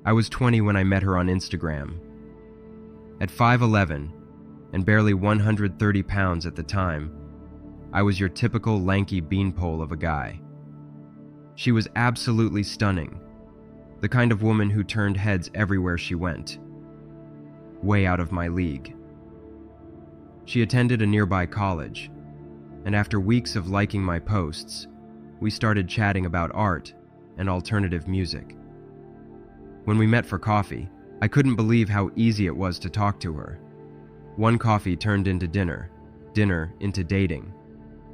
I was 20 when I met her on Instagram. At 5'11", and barely 130 pounds at the time, I was your typical lanky beanpole of a guy. She was absolutely stunning, the kind of woman who turned heads everywhere she went. Way out of my league. She attended a nearby college, and after weeks of liking my posts, we started chatting about art and alternative music. When we met for coffee, I couldn't believe how easy it was to talk to her. One coffee turned into dinner, dinner into dating.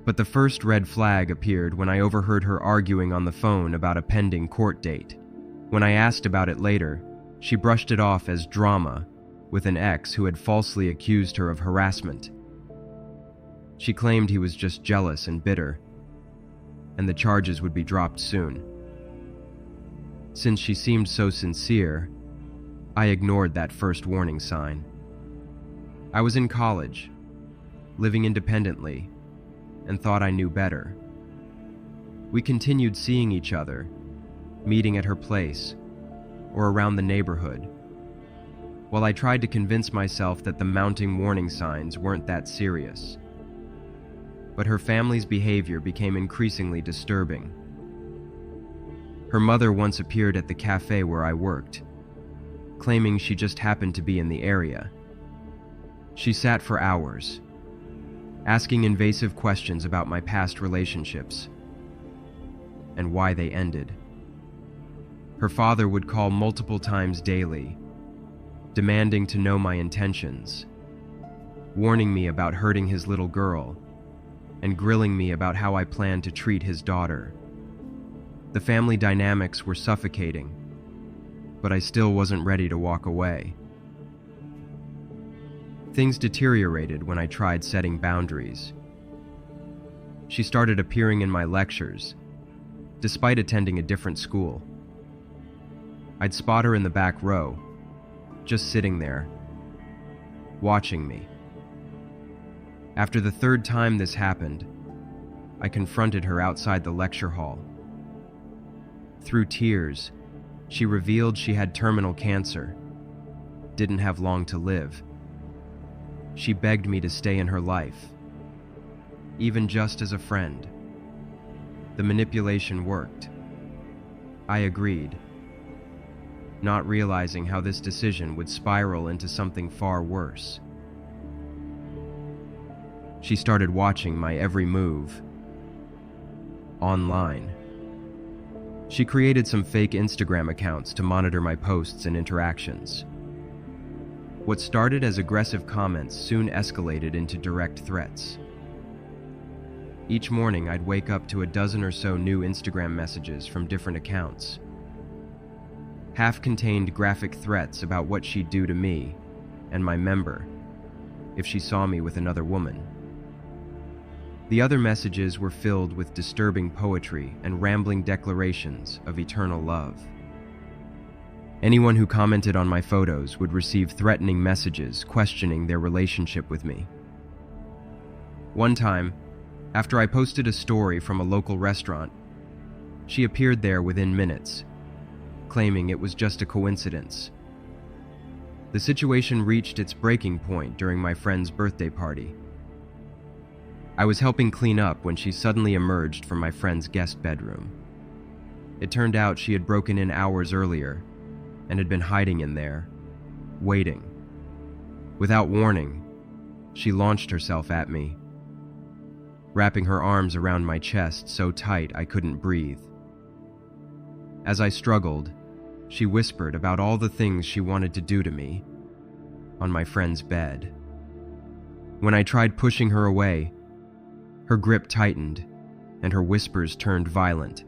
But the first red flag appeared when I overheard her arguing on the phone about a pending court date. When I asked about it later, she brushed it off as drama with an ex who had falsely accused her of harassment. She claimed he was just jealous and bitter, and the charges would be dropped soon. Since she seemed so sincere, I ignored that first warning sign. I was in college, living independently, and thought I knew better. We continued seeing each other, meeting at her place or around the neighborhood, while I tried to convince myself that the mounting warning signs weren't that serious. But her family's behavior became increasingly disturbing. Her mother once appeared at the cafe where I worked, claiming she just happened to be in the area. She sat for hours, asking invasive questions about my past relationships and why they ended. Her father would call multiple times daily, demanding to know my intentions, warning me about hurting his little girl, and grilling me about how I planned to treat his daughter. The family dynamics were suffocating, but I still wasn't ready to walk away. Things deteriorated when I tried setting boundaries. She started appearing in my lectures, despite attending a different school. I'd spot her in the back row, just sitting there, watching me. After the third time this happened, I confronted her outside the lecture hall. Through tears, she revealed she had terminal cancer, didn't have long to live. She begged me to stay in her life, even just as a friend. The manipulation worked. I agreed, not realizing how this decision would spiral into something far worse. She started watching my every move online. She created some fake Instagram accounts to monitor my posts and interactions. What started as aggressive comments soon escalated into direct threats. Each morning, I'd wake up to a dozen or so new Instagram messages from different accounts. Half contained graphic threats about what she'd do to me and my member if she saw me with another woman. The other messages were filled with disturbing poetry and rambling declarations of eternal love. Anyone who commented on my photos would receive threatening messages questioning their relationship with me. One time, after I posted a story from a local restaurant, she appeared there within minutes, claiming it was just a coincidence. The situation reached its breaking point during my friend's birthday party. I was helping clean up when she suddenly emerged from my friend's guest bedroom. It turned out she had broken in hours earlier and had been hiding in there, waiting. Without warning, she launched herself at me, wrapping her arms around my chest so tight I couldn't breathe. As I struggled, she whispered about all the things she wanted to do to me on my friend's bed. When I tried pushing her away, her grip tightened and her whispers turned violent.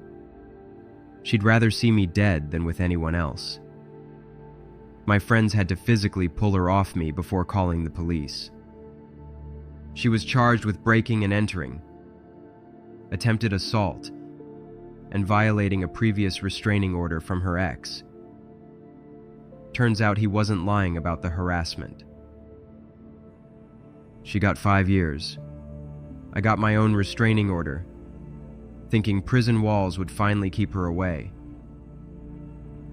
She'd rather see me dead than with anyone else. My friends had to physically pull her off me before calling the police. She was charged with breaking and entering, attempted assault, and violating a previous restraining order from her ex. Turns out he wasn't lying about the harassment. She got 5 years. I got my own restraining order, thinking prison walls would finally keep her away.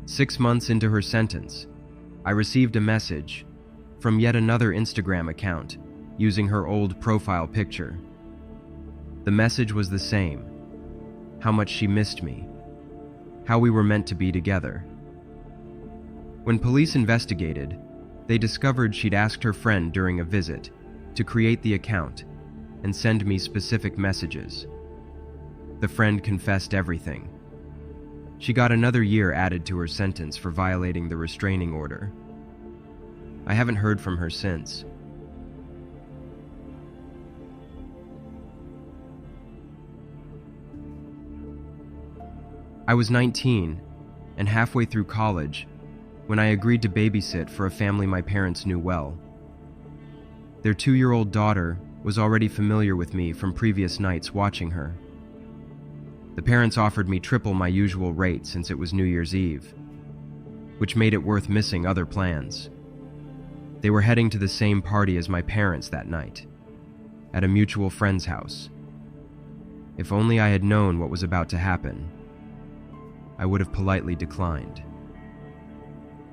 6 months into her sentence, I received a message from yet another Instagram account using her old profile picture. The message was the same: how much she missed me, how we were meant to be together. When police investigated, they discovered she'd asked her friend during a visit to create the account and send me specific messages. The friend confessed everything. She got another year added to her sentence for violating the restraining order. I haven't heard from her since. I was 19 and halfway through college when I agreed to babysit for a family my parents knew well. Their 2-year-old daughter was already familiar with me from previous nights watching her. The parents offered me triple my usual rate since it was New Year's Eve, which made it worth missing other plans. They were heading to the same party as my parents that night, at a mutual friend's house. If only I had known what was about to happen, I would have politely declined.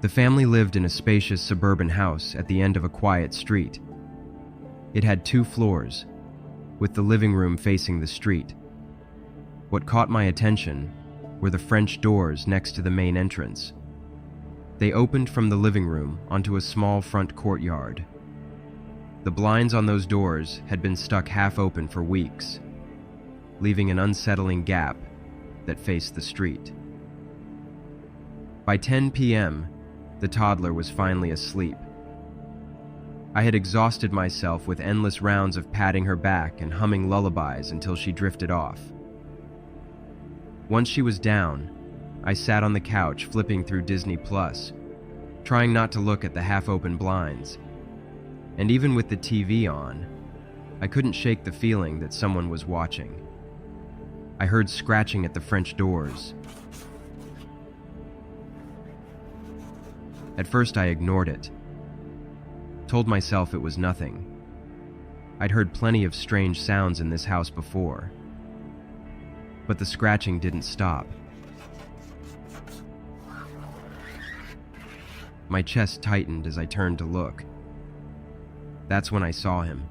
The family lived in a spacious suburban house at the end of a quiet street. It had 2 floors, with the living room facing the street. What caught my attention were the French doors next to the main entrance. They opened from the living room onto a small front courtyard. The blinds on those doors had been stuck half open for weeks, leaving an unsettling gap that faced the street. By 10 p.m., the toddler was finally asleep. I had exhausted myself with endless rounds of patting her back and humming lullabies until she drifted off. Once she was down, I sat on the couch flipping through Disney Plus, trying not to look at the half-open blinds. And even with the TV on, I couldn't shake the feeling that someone was watching. I heard scratching at the French doors. At first I ignored it, told myself it was nothing. I'd heard plenty of strange sounds in this house before. But the scratching didn't stop. My chest tightened as I turned to look. That's when I saw him.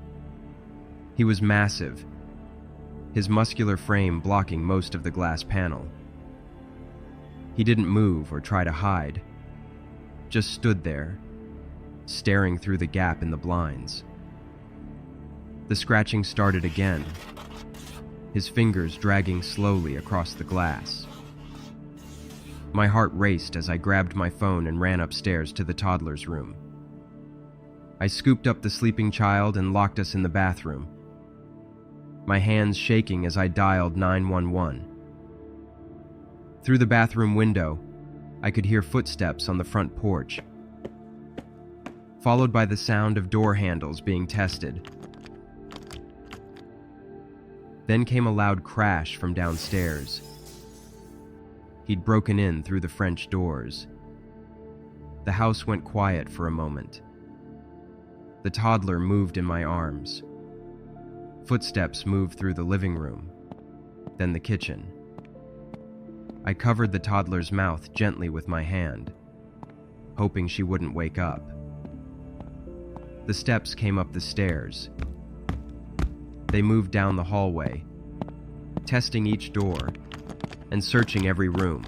He was massive, his muscular frame blocking most of the glass panel. He didn't move or try to hide, just stood there, staring through the gap in the blinds. The scratching started again, his fingers dragging slowly across the glass. My heart raced as I grabbed my phone and ran upstairs to the toddler's room. I scooped up the sleeping child and locked us in the bathroom, my hands shaking as I dialed 911. Through the bathroom window, I could hear footsteps on the front porch, followed by the sound of door handles being tested. Then came a loud crash from downstairs. He'd broken in through the French doors. The house went quiet for a moment. The toddler moved in my arms. Footsteps moved through the living room, then the kitchen. I covered the toddler's mouth gently with my hand, hoping she wouldn't wake up. The steps came up the stairs. They moved down the hallway, testing each door and searching every room.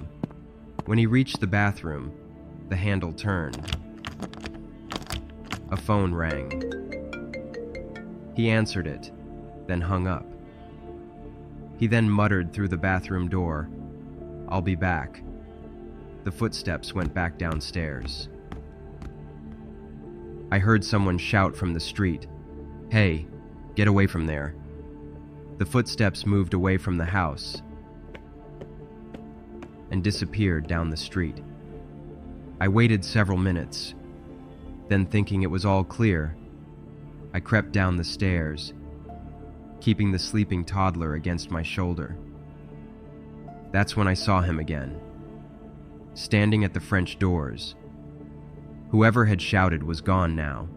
When he reached the bathroom, the handle turned. A phone rang. He answered it, then hung up. He then muttered through the bathroom door, "I'll be back." The footsteps went back downstairs. I heard someone shout from the street, "Hey, get away from there." The footsteps moved away from the house and disappeared down the street. I waited several minutes. Then, thinking it was all clear, I crept down the stairs, keeping the sleeping toddler against my shoulder. That's when I saw him again, standing at the French doors. Whoever had shouted was gone now.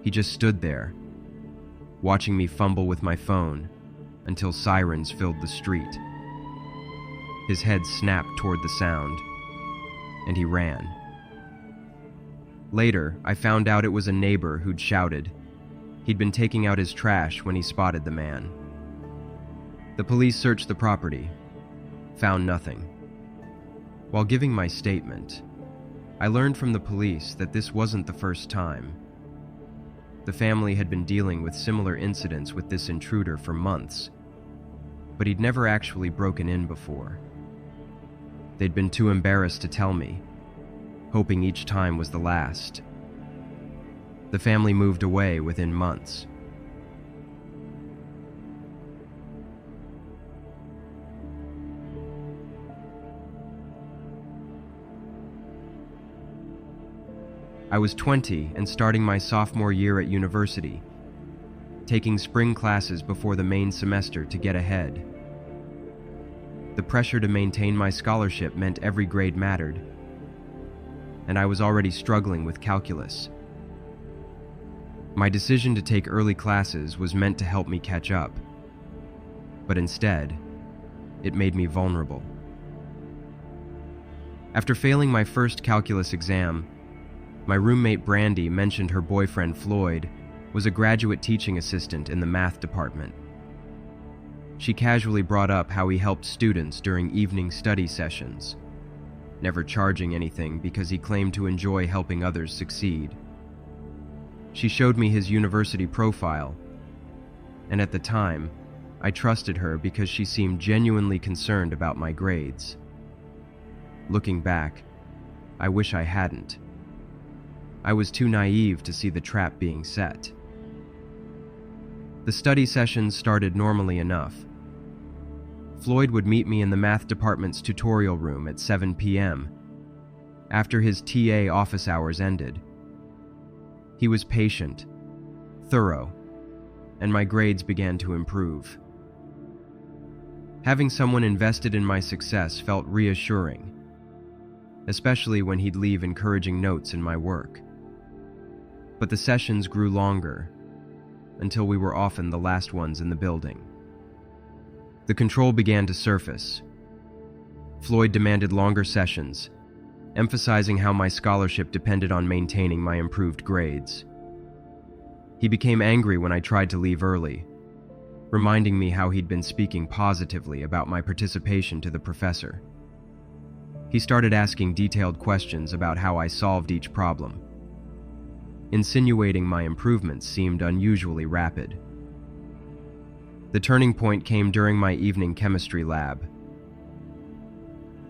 He just stood there, watching me fumble with my phone until sirens filled the street. His head snapped toward the sound, and he ran. Later, I found out it was a neighbor who'd shouted. He'd been taking out his trash when he spotted the man. The police searched the property, found nothing. While giving my statement, I learned from the police that this wasn't the first time. The family had been dealing with similar incidents with this intruder for months, but he'd never actually broken in before. They'd been too embarrassed to tell me, hoping each time was the last. The family moved away within months. I was 20 and starting my sophomore year at university, taking spring classes before the main semester to get ahead. The pressure to maintain my scholarship meant every grade mattered, and I was already struggling with calculus. My decision to take early classes was meant to help me catch up, but instead, it made me vulnerable. After failing my first calculus exam, my roommate Brandy mentioned her boyfriend Floyd was a graduate teaching assistant in the math department. She casually brought up how he helped students during evening study sessions, never charging anything because he claimed to enjoy helping others succeed. She showed me his university profile, and at the time, I trusted her because she seemed genuinely concerned about my grades. Looking back, I wish I hadn't. I was too naive to see the trap being set. The study sessions started normally enough. Floyd would meet me in the math department's tutorial room at 7 p.m. after his TA office hours ended. He was patient, thorough, and my grades began to improve. Having someone invested in my success felt reassuring, especially when he'd leave encouraging notes in my work. But the sessions grew longer, until we were often the last ones in the building. The control began to surface. Floyd demanded longer sessions, emphasizing how my scholarship depended on maintaining my improved grades. He became angry when I tried to leave early, reminding me how he'd been speaking positively about my participation to the professor. He started asking detailed questions about how I solved each problem. Insinuating my improvements seemed unusually rapid. The turning point came during my evening chemistry lab.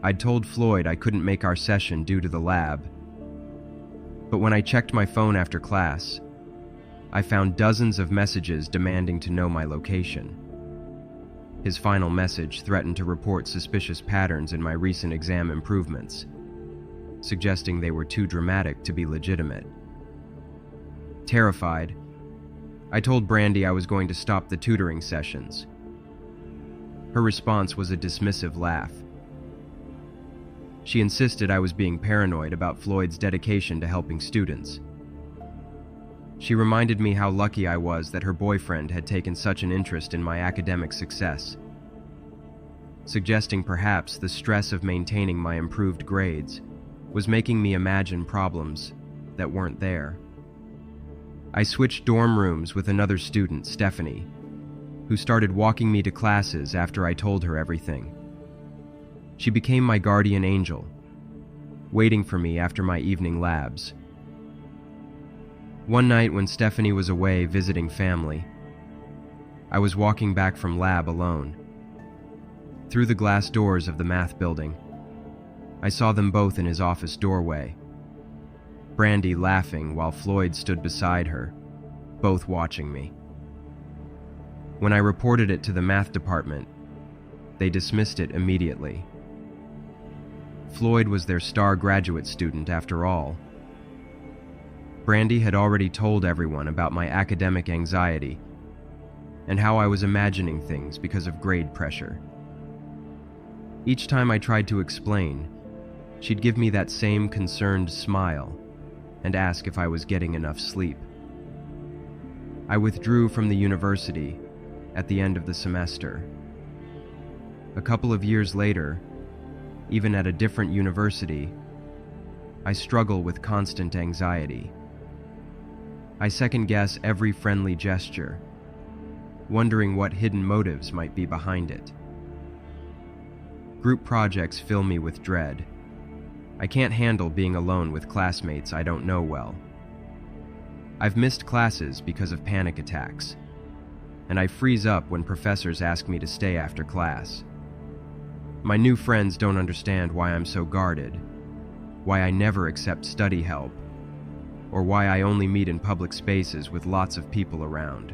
I'd told Floyd I couldn't make our session due to the lab, but when I checked my phone after class, I found dozens of messages demanding to know my location. His final message threatened to report suspicious patterns in my recent exam improvements, suggesting they were too dramatic to be legitimate. Terrified, I told Brandy I was going to stop the tutoring sessions. Her response was a dismissive laugh. She insisted I was being paranoid about Floyd's dedication to helping students. She reminded me how lucky I was that her boyfriend had taken such an interest in my academic success, suggesting perhaps the stress of maintaining my improved grades was making me imagine problems that weren't there. I switched dorm rooms with another student, Stephanie, who started walking me to classes after I told her everything. She became my guardian angel, waiting for me after my evening labs. One night when Stephanie was away visiting family, I was walking back from lab alone. Through the glass doors of the math building, I saw them both in his office doorway, Brandy laughing while Floyd stood beside her, both watching me. When I reported it to the math department, they dismissed it immediately. Floyd was their star graduate student after all. Brandy had already told everyone about my academic anxiety and how I was imagining things because of grade pressure. Each time I tried to explain, she'd give me that same concerned smile and ask if I was getting enough sleep. I withdrew from the university at the end of the semester. A couple of years later, even at a different university, I struggle with constant anxiety. I second-guess every friendly gesture, wondering what hidden motives might be behind it. Group projects fill me with dread. I can't handle being alone with classmates I don't know well. I've missed classes because of panic attacks, and I freeze up when professors ask me to stay after class. My new friends don't understand why I'm so guarded, why I never accept study help, or why I only meet in public spaces with lots of people around.